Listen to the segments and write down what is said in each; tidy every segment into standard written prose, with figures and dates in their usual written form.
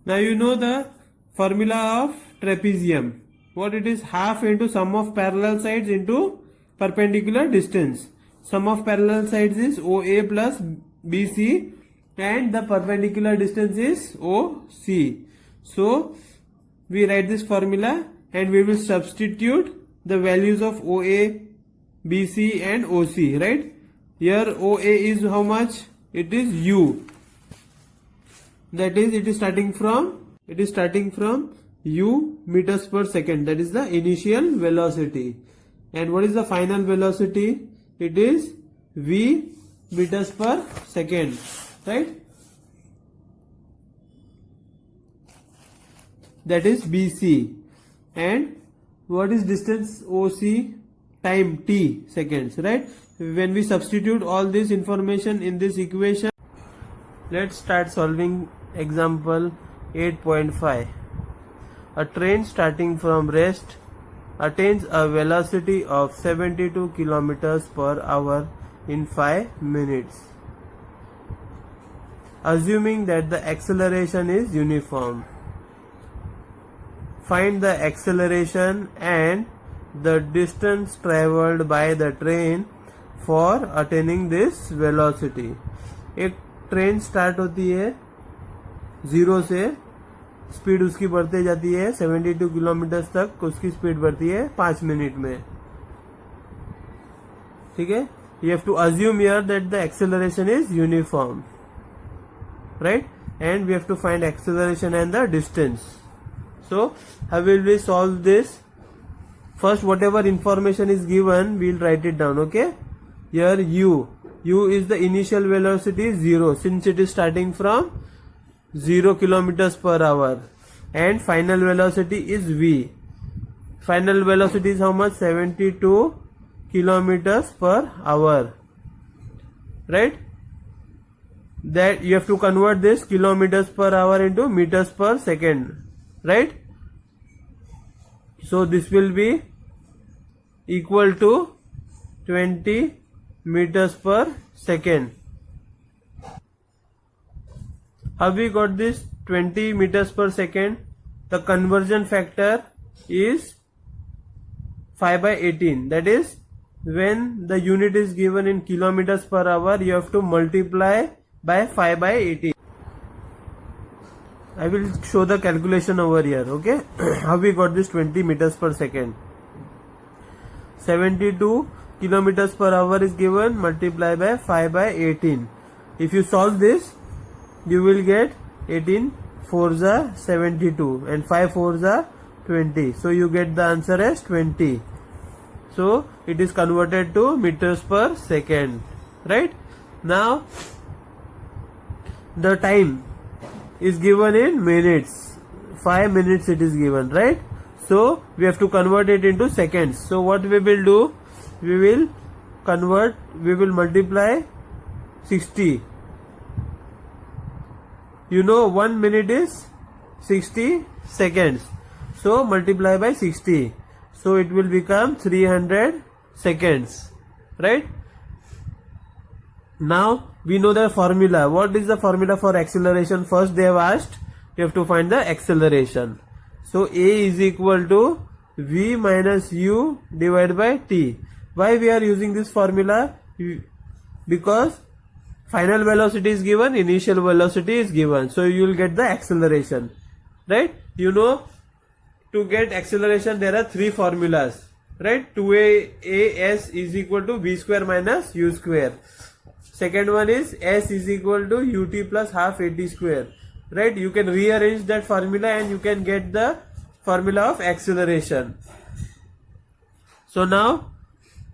Now you know the formula of trapezium. What it is? Half into sum of parallel sides into perpendicular distance. Sum of parallel sides is OA plus BC and the perpendicular distance is OC. So we write this formula and we will substitute the values of OA, BC and OC, right? Here OA is how much? It is U. That is, it is starting from U meters per second. That is the initial velocity. And what is the final velocity? It is V meters per second, right? That is BC. And what is distance OC? Time T seconds, right? When we substitute all this information in this equation, let's start solving example 8.5. A train starting from rest attains a velocity of 72 kilometers per hour in 5 minutes. Assuming that the acceleration is uniform, find the acceleration and the distance traveled by the train for attaining this velocity. एक train start होती है 0 से, speed उसकी बढ़ते जाती है 72 kilometre तक, उसकी स्पीड बढ़ती है 5 मिनट में. ठीक है, you have to assume here that the acceleration is uniform, right? And we have to find acceleration and the distance. So how will we solve this? First, whatever information is given, we'll write it down. Okay, here U is the initial velocity 0, since it is starting from 0 kilometers per hour, and final velocity is V. Final velocity is how much? 72 kilometers per hour, right? That you have to convert this kilometers per hour into meters per second, right? So this will be equal to 20 meters per second. How we got this 20 meters per second? The conversion factor is 5 by 18. That is, when the unit is given in kilometers per hour, you have to multiply by 5 by 18. I will show the calculation over here. Okay, how we got this 20 meters per second? 72 kilometers per hour is given, multiply by 5 by 18. If you solve this, you will get 18 4s are 72 and 5 4s are 20. So you get the answer as 20. So it is converted to meters per second, right? Now the time is given in minutes. 5 minutes it is given, right? So we have to convert it into seconds. So what we will do? We will multiply 60. You know 1 minute is 60 seconds. So multiply by 60. So it will become 300 seconds, right? Now we know the formula. What is the formula for acceleration? First they have asked, you have to find the acceleration. So A is equal to V minus U divided by T. Why we are using this formula? Because final velocity is given, initial velocity is given. So you will get the acceleration, right? You know, to get acceleration there are 3 formulas, right? 2AS is equal to V square minus U square. Second one is S is equal to UT plus half AT square, right? You can rearrange that formula and you can get the formula of acceleration. So now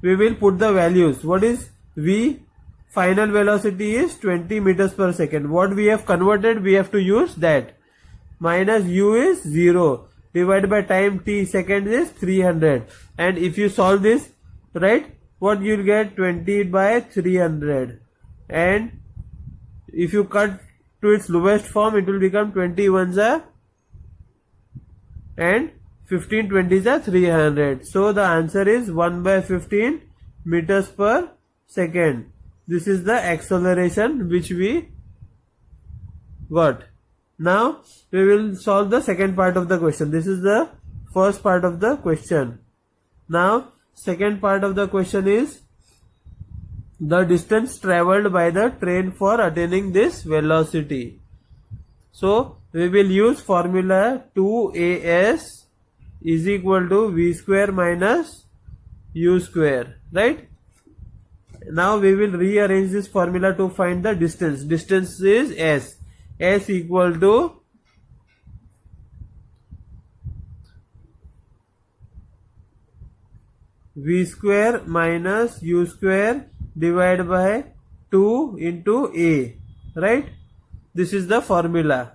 we will put the values. What is V? Final velocity is 20 meters per second. What we have converted, we have to use that. Minus U is 0. Divided by time T seconds is 300. And if you solve this, right, what you will get? 20 by 300. And if you cut to its lowest form, it will become 21 and 15 20s are 300. So the answer is 1 by 15 meters per second. This is the acceleration which we got. Now we will solve the second part of the question. This is the first part of the question. Now second part of the question is the distance traveled by the train for attaining this velocity. So we will use formula 2as is equal to v square minus u square, right? Now we will rearrange this formula to find the distance. Distance is s. S equal to v square minus u square divided by 2 into a, right? This is the formula.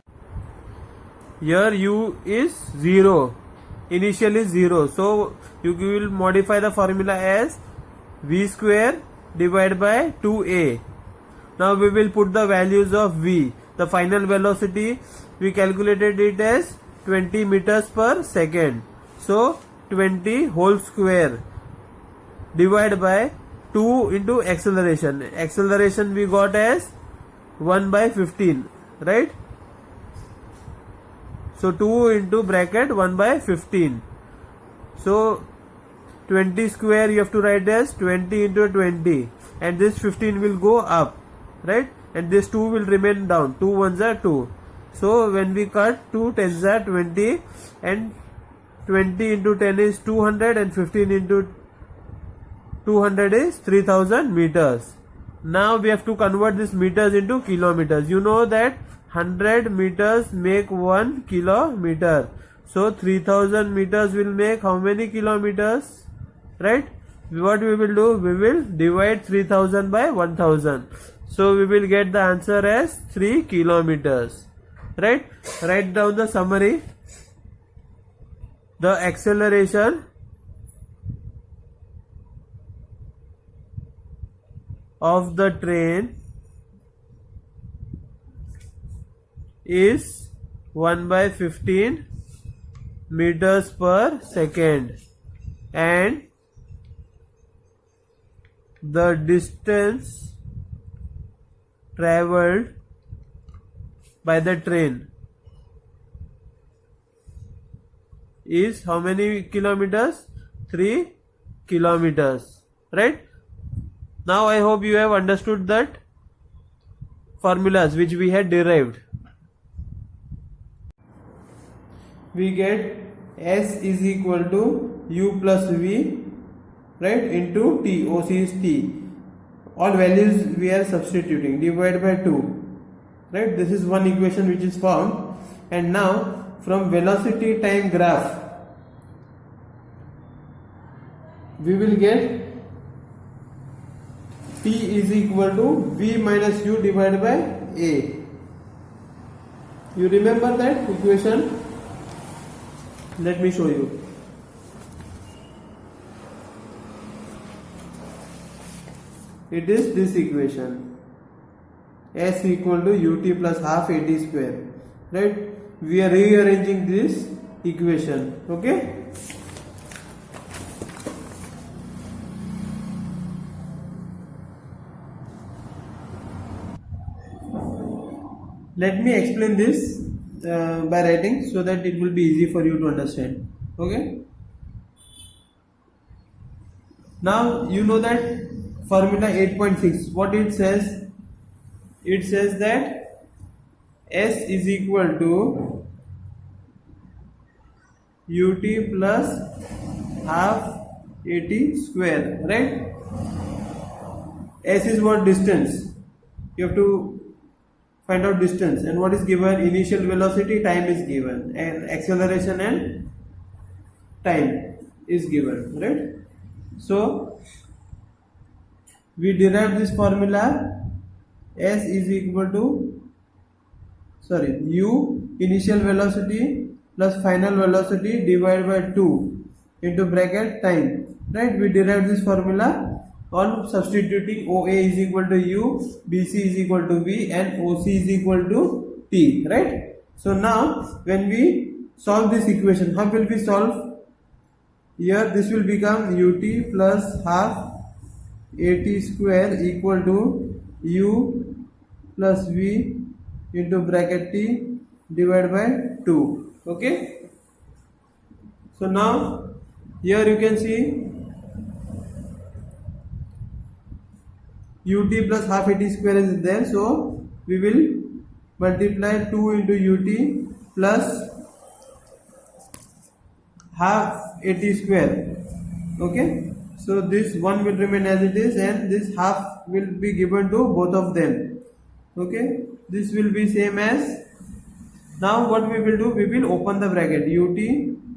Here u is 0, initially 0, so you will modify the formula as v square divided by 2a. Now we will put the values of v. The final velocity we calculated it as 20 meters per second. So 20 whole square divided by 2 into acceleration. Acceleration we got as 1 by 15, right? So 2 into bracket 1 by 15. So 20 square you have to write as 20 into 20, and this 15 will go up, right? And this 2 will remain down. 2 ones are 2. So when we cut 2 tens are 20, and 20 into 10 is 200, and 15 into 200 is 3000 meters. Now we have to convert this meters into kilometers. You know that 100 meters make 1 kilometer. So 3000 meters will make how many kilometers? Right? What we will do? We will divide 3000 by 1000. So we will get the answer as 3 kilometers. Right? Write down the summary. The acceleration of the train is 1 by 15 meters per second, and the distance traveled by the train is how many kilometers? 3 kilometers, right? Now I hope you have understood that formulas which we had derived. We get S is equal to U plus V, right, into T. OC is T. All values we are substituting. Divide by 2. Right, this is one equation which is found. And now from velocity time graph we will get T is equal to V minus U divided by A. You remember that equation? Let me show you. It is this equation. S equal to ut plus half at square. Right? We are rearranging this equation. Okay? Let me explain this by writing so that it will be easy for you to understand. Okay? Now you know that formula 8.6. What it says? It says that S is equal to ut plus half at square. Right? S is what? Distance. You have to find out distance, and what is given? Initial velocity, time is given, and acceleration and time is given, right? So we derive this formula. S is equal to U initial velocity plus final velocity divided by 2 into bracket time, right? We derive this formula on substituting OA is equal to U, BC is equal to V, and OC is equal to T, right? So now when we solve this equation, how will we solve? Here this will become ut plus half at square equal to U plus V into bracket T divided by 2. Okay, so now here you can see ut plus half at square is there, so we will multiply 2 into ut plus half at square. Okay, so this one will remain as it is and this half will be given to both of them. Okay, this will be same as, now what we will do, we will open the bracket, ut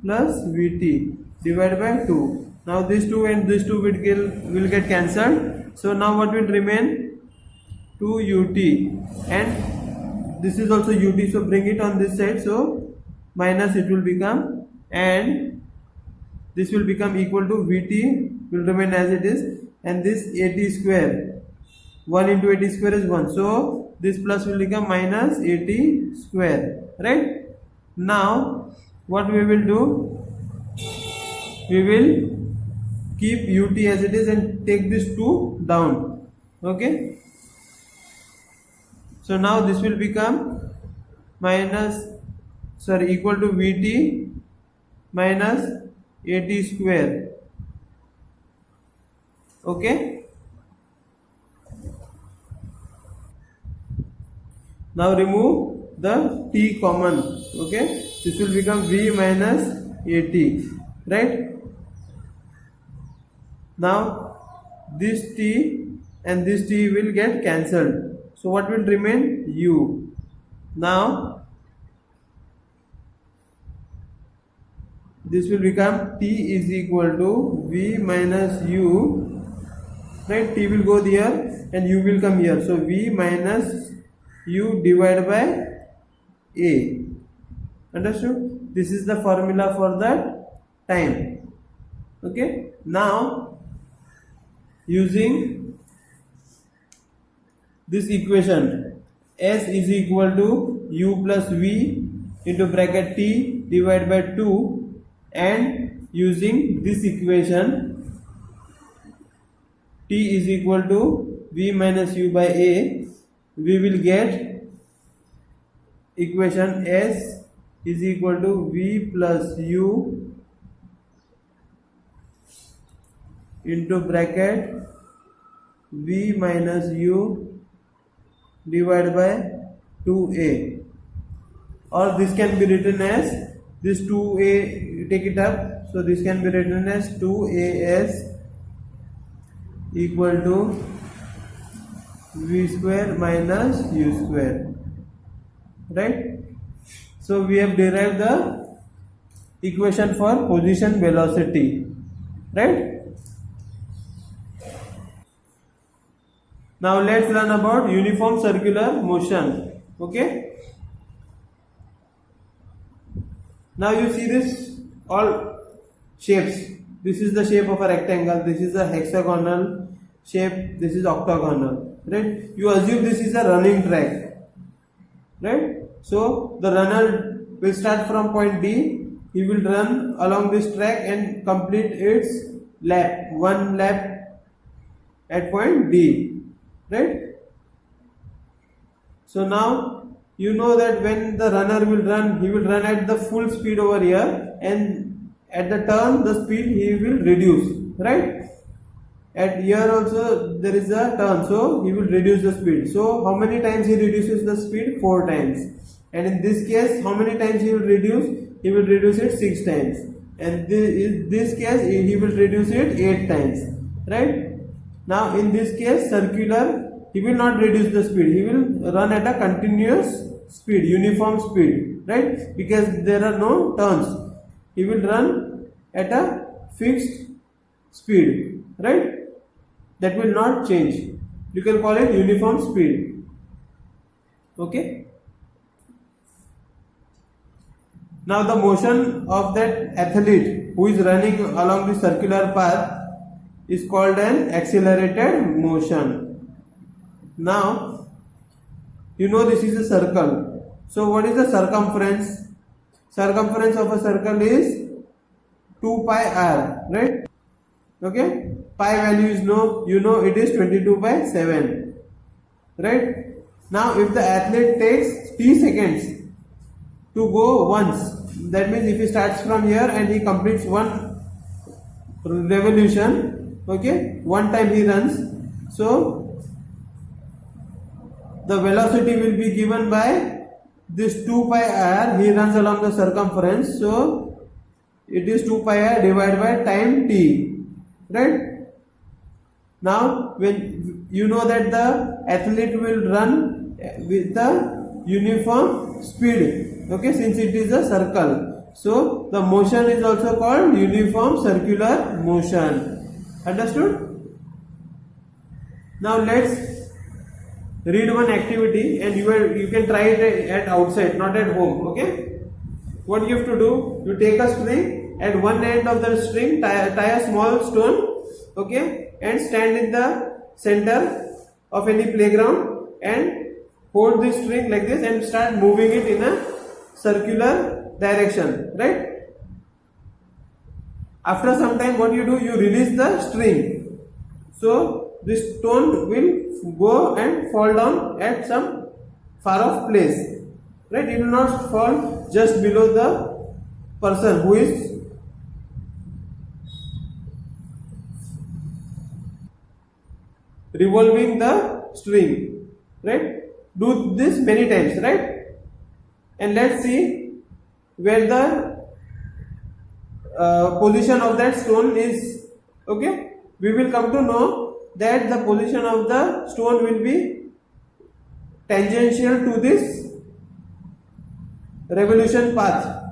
plus vt divided by 2. Now this 2 and this 2 will get cancelled, so now what will remain, 2 ut and this is also ut, so bring it on this side, so minus it will become, and this will become equal to vt will remain as it is, and this at square, 1 into at square is 1, so this plus will become minus at square, right? Now what we will do, we will keep ut as it is and take this 2 down. Okay, so now this will become equal to vt minus at square. Okay, now remove the t common. Okay, this will become v minus at, right? Now this t and this t will get cancelled, so what will remain, u. Now this will become t is equal to v minus u, right? T will go there and u will come here, so v minus u divided by a. Understood? This is the formula for that time. Okay, now using this equation, s is equal to u plus v into bracket t divided by 2, and using this equation, t is equal to v minus u by a, we will get equation s is equal to v plus u into bracket v minus u divided by 2a, or this can be written as this 2a, take it up, so this can be written as 2as equal to v square minus u square, right? So we have derived the equation for position velocity, right? Now let's learn about uniform circular motion. Okay, now you see this all shapes. This is the shape of a rectangle, this is a hexagonal shape, this is octagonal, right? You assume this is a running track, right? So the runner will start from point D, he will run along this track and complete its lap, one lap at point D, right? So now you know that when the runner will run, he will run at the full speed over here, and at the turn the speed he will reduce, right? At here also there is a turn, so he will reduce the speed. So how many times he reduces the speed? 4 times. And in this case, how many times he will reduce? He will reduce it 6 times. And in this case, he will reduce it 8 times, right? Now in this case, circular, he will not reduce the speed, he will run at a continuous speed, uniform speed, right? Because there are no turns, he will run at a fixed speed, right? That will not change. You can call it uniform speed. Okay, now the motion of that athlete who is running along the circular path is called an accelerated motion. Now you know this is a circle, so what is the circumference? Circumference of a circle is 2 pi r, right? Okay, pi value is you know it is 22/7, right? Now if the athlete takes t seconds to go once. That means if he starts from here and he completes one revolution, okay, one time he runs, so the velocity will be given by this 2 pi r. He runs along the circumference, so it is 2 pi r divided by time t, right? Now when you know that the athlete will run with the uniform speed, okay, since it is a circle, so the motion is also called uniform circular motion. Understood? Now let's read one activity, and you can try it at outside, not at home. Okay, what you have to do, you take a string, at one end of the string tie a small stone, okay, and stand in the center of any playground and hold this string like this and start moving it in a circular direction, right? After some time, what you do, you release the string, so this stone will go and fall down at some far off place, right? It will not fall just below the person who is revolving the string, right? Do this many times, right? And let's see where the position of that stone is. Okay, we will come to know that the position of the stone will be tangential to this revolution path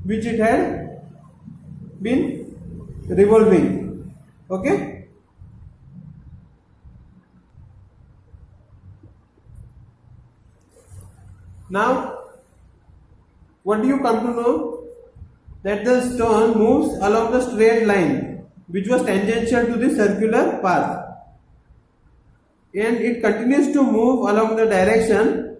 which it had been revolving. Okay, now what do you come to know? That the stone moves along the straight line which was tangential to the circular path, and it continues to move along the direction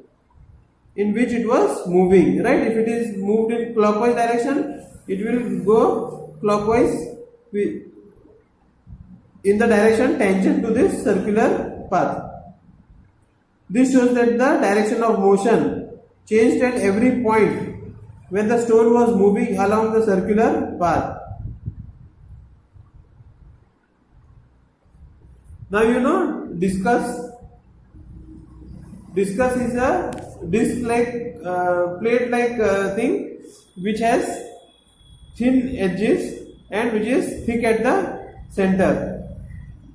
in which it was moving, right? If it is moved in clockwise direction, it will go clockwise in the direction tangent to this circular path. This shows that the direction of motion changed at every point when the stone was moving along the circular path. Now you know discus. Discus is a disc-like, plate-like thing which has thin edges and which is thick at the center,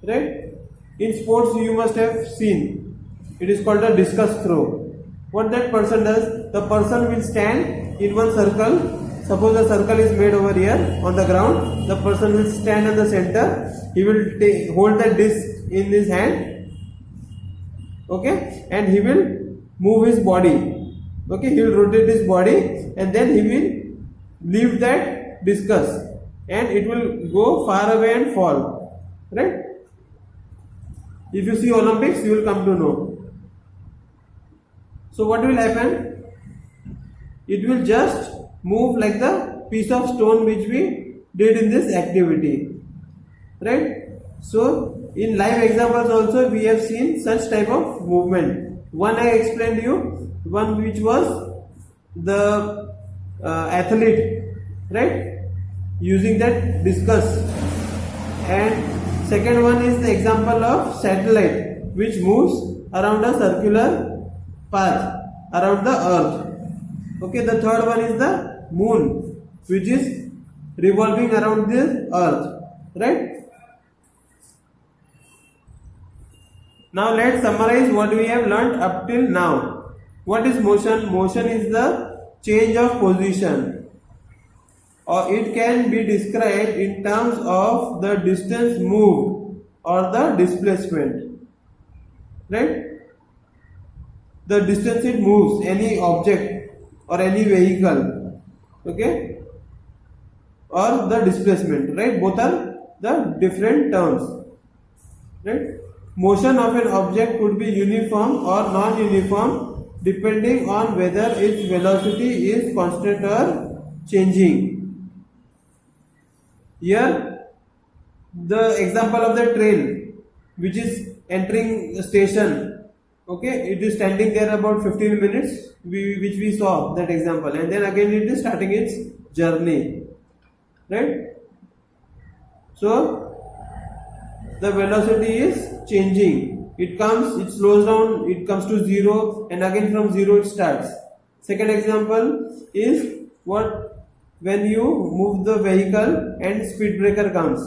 right? In sports you must have seen. It is called a discus throw. What that person does, the person will stand in one circle. Suppose a circle is made over here on the ground. The person will stand in the center. He will hold that disc in his hand, okay, and he will move his body. Okay, he will rotate his body, and then he will leave that discus, and it will go far away and fall, right? If you see Olympics, you will come to know. So what will happen? It will just move like the piece of stone which we did in this activity, right? So in live examples also we have seen such type of movement. One I explained you, one which was the athlete, right, using that discus, and second one is the example of satellite which moves around a circular path around the earth. Okay, the third one is the moon which is revolving around the earth, right? Now let's summarize what we have learnt up till now. What is motion? Motion is the change of position, or it can be described in terms of the distance moved or the displacement, right? The distance it moves, any object or any vehicle, okay, or the displacement, right? Both are the different terms, right? Motion of an object could be uniform or non-uniform depending on whether its velocity is constant or changing. Here, the example of the train which is entering the station, Okay, it is standing there about 15 minutes, which we saw that example, and then again it is starting its journey, right? So the velocity is changing. It slows down, it comes to 0, and again from 0 it starts. Second example is what, when you move the vehicle and speed breaker comes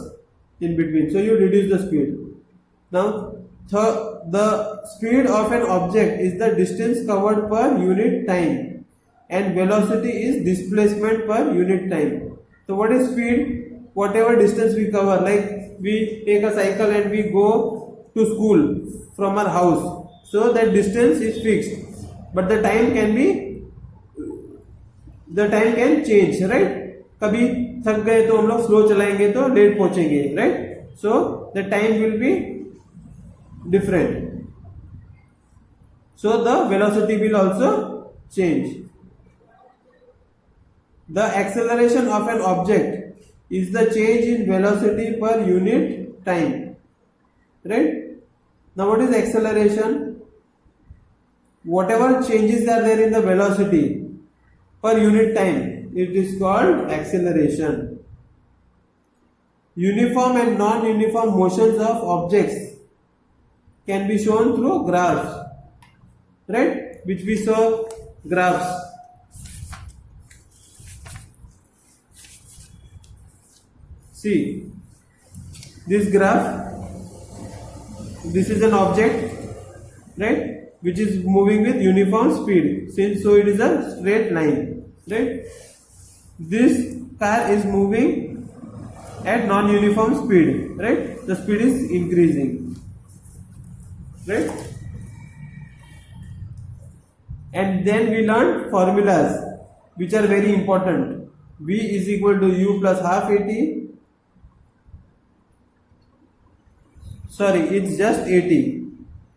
in between, so you reduce the speed. Now the speed of an object is the distance covered per unit time, and velocity is displacement per unit time. So what is speed? Whatever distance we cover, like we take a cycle and we go to school from our house, so that distance is fixed, but the time can change, right? कभी थक गए तो हम लोग slow चलाएंगे तो late पहुंचेंगे, right? So the time will be different, so the velocity will also change. The acceleration of an object is the change in velocity per unit time, right? Now what is acceleration? Whatever changes are there in the velocity per unit time, it is called acceleration. Uniform and non-uniform motions of objects can be shown through graphs, right? Which we saw graphs. See this graph. This is an object, right, which is moving with uniform speed. Since so it is a straight line, right? This car is moving at non-uniform speed, right? The speed is increasing, right? And then we learned formulas which are very important. V is equal to U plus half AT. Sorry, it's just AT.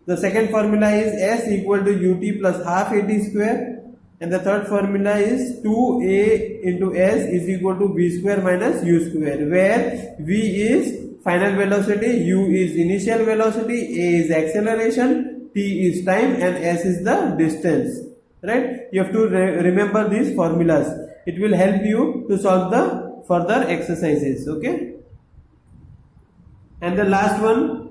The second formula is S equal to UT plus half AT square, and the third formula is 2A into S is equal to V square minus U square, where V is final velocity, U is initial velocity, A is acceleration, T is time, and S is the distance, right? You have to remember these formulas. It will help you to solve the further exercises, okay? And the last one,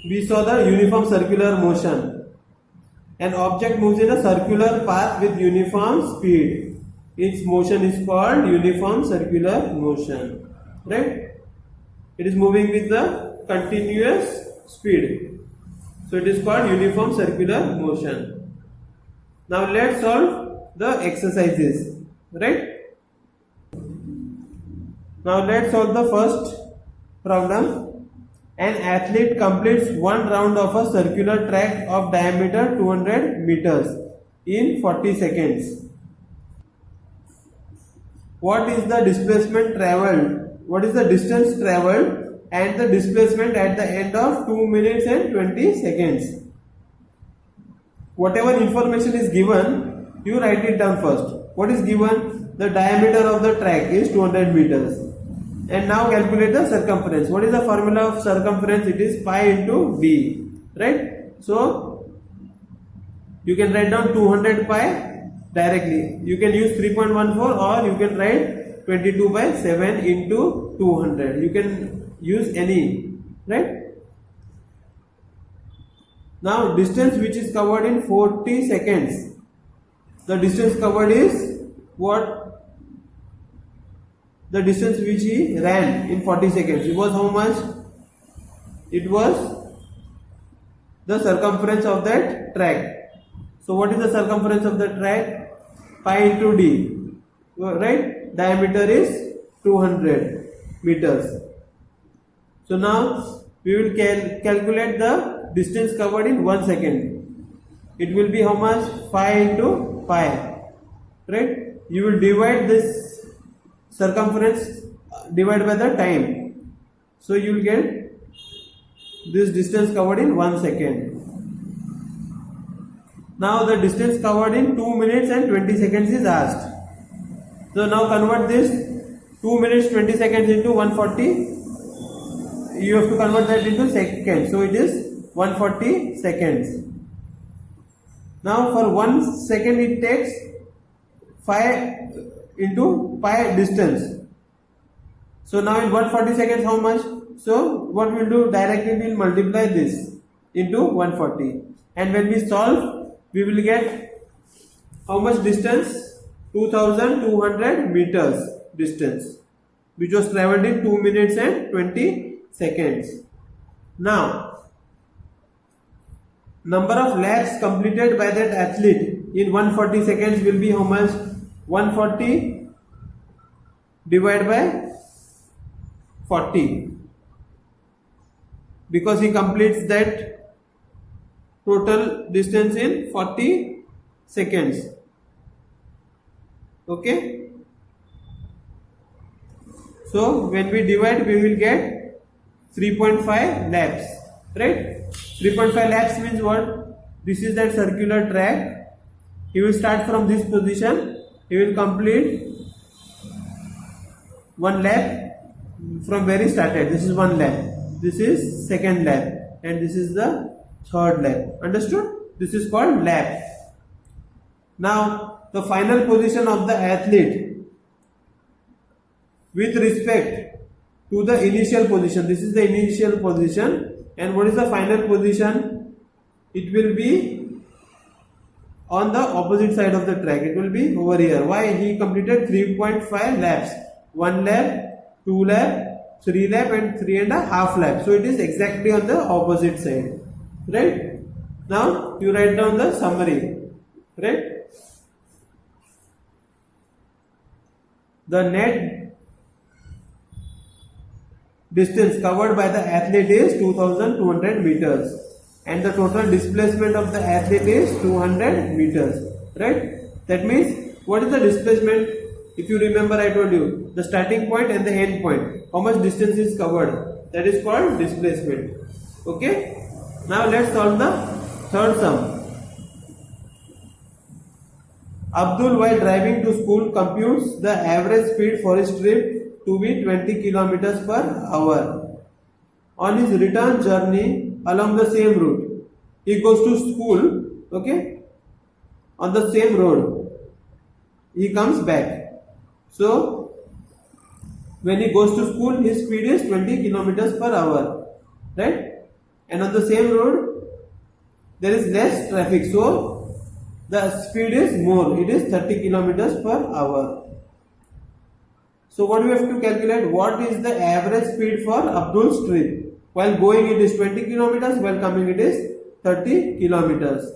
we saw the uniform circular motion. An object moves in a circular path with uniform speed. Its motion is called uniform circular motion, right? It is moving with the continuous speed, so it is called uniform circular motion. Now let's solve the exercises, right? Now let's solve the first problem. An athlete completes one round of a circular track of diameter 200 meters in 40 seconds. What is the displacement traveled? What is the distance traveled and the displacement at the end of 2 minutes and 20 seconds? Whatever information is given, you write it down first. What is given? The diameter of the track is 200 meters. And now calculate the circumference. What is the formula of circumference? It is pi into d, right? So you can write down 200 pi directly. You can use 3.14 or you can write 22 by 7 into 200. You can use any, right? Now distance which is covered in 40 seconds. The distance covered is what? The distance which he ran in 40 seconds. It was how much? It was the circumference of that track. So what is the circumference of the track? Pi into d, right? Diameter is 200 meters. So now we will calculate the distance covered in 1 second. It will be how much? Pi into pi, right? You will divide this circumference divided by the time, so you will get this distance covered in 1 second. Now the distance covered in 2 minutes and 20 seconds is asked. So now convert this 2 minutes 20 seconds into 140. You have to convert that into seconds, so it is 140 seconds. Now for 1 second it takes 5 into pi distance. So now in 140 seconds how much? So what we'll do, directly we'll multiply this into 140, and when we solve we will get how much distance? 2200 meters distance, which was travelled in 2 minutes and 20 seconds. Now number of laps completed by that athlete in 140 seconds will be how much? 140 divided by 40, because he completes that total distance in 40 seconds. Okay, so when we divide we will get 3.5 laps, right? 3.5 laps means what? This is that circular track. He will start from this position, he will complete 1 lap from where he started. This is 1 lap, this is second lap, and this is the third lap. Understood? This is called lap. Now the final position of the athlete with respect to the initial position. This is the initial position, and what is the final position? It will be on the opposite side of the track. It will be over here. Why? He completed 3.5 laps. 1 lap, 2 lap, 3 lap, and 3.5 laps. So it is exactly on the opposite side. Right? Now you write down the summary. Right? The net distance covered by the athlete is 2200 meters, and the total displacement of the athlete is 200 meters. Right? That means, what is the displacement? If you remember, I told you the starting point and the end point, how much distance is covered, that is called displacement. Okay, now let's solve the third sum. Abdul, while driving to school, computes the average speed for his trip to be 20 kilometers per hour. On his return journey along the same route, he goes to school, okay, on the same road. He comes back. So when he goes to school, his speed is 20 kilometers per hour, right? And on the same road, there is less traffic, so the speed is more. It is 30 kilometers per hour. So what we have to calculate? What is the average speed for Abdul's trip? While going it is 20 kilometers, while coming it is 30 kilometers,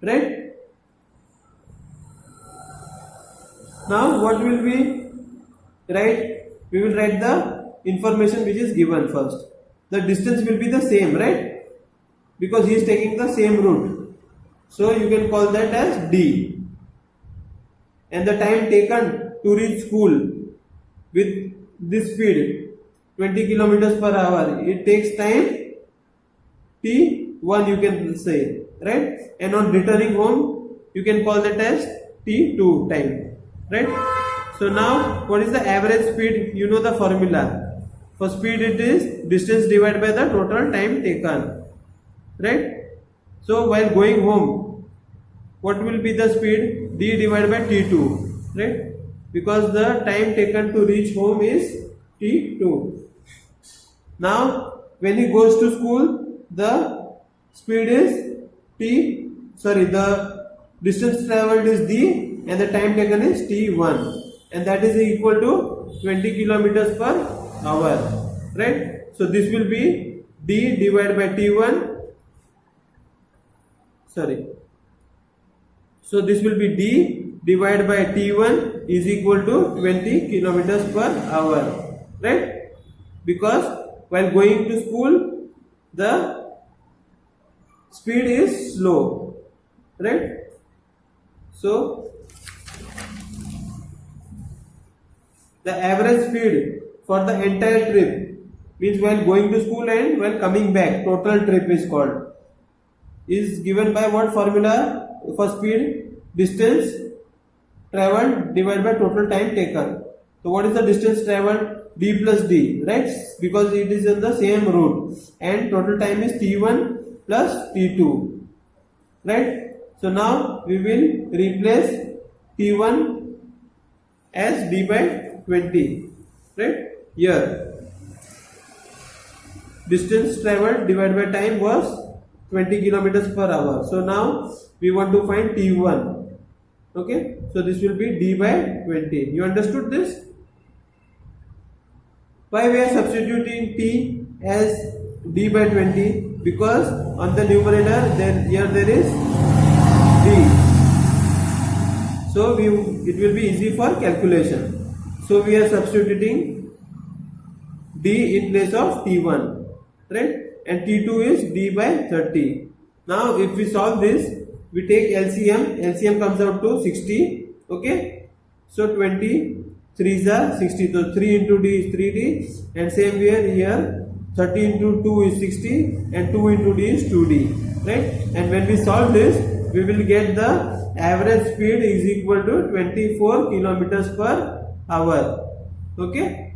right? Now what will we write? We will write the information which is given first. The distance will be the same, right? Because he is taking the same route. So you can call that as D. And the time taken to reach school with this speed 20 kilometers per hour, it takes time T1, you can say, right? And on returning home, you can call that as T2 time, right? So now what is the average speed? You know the formula. For speed it is distance divided by the total time taken, right? So while going home, what will be the speed? D divided by T2, right? Because the time taken to reach home is T2. Now when he goes to school, the speed is the distance traveled is D and the time taken is T1, and that is equal to 20 kilometers per hour, right? So this will be D divided by T1. So this will be D divided by T1 is equal to 20 kilometers per hour, right? Because while going to school, the speed is slow, right? So the average speed for the entire trip means while going to school and while coming back, total trip is called, is given by what formula? For speed, distance traveled divided by total time taken. So what is the distance traveled? D plus D, right? Because it is in the same route, and total time is T1 plus T2, right? So now we will replace T1 as d by 20, right? Here distance traveled divided by time was 20 kilometers per hour. So now we want to find T1. Okay, so this will be d by 20. You understood this? Why we are substituting t as d by 20? Because on the numerator then here there is d. So it will be easy for calculation. So we are substituting d in place of t1, right? And t2 is d by 30. Now if we solve this, we take LCM. LCM comes out to 60. Okay, so 20 3s are 60. So 3 into d is 3d, and same here 30 into 2 is 60, and 2 into d is 2d, right? And when we solve this, we will get the average speed is equal to 24 kilometers per hour. Okay.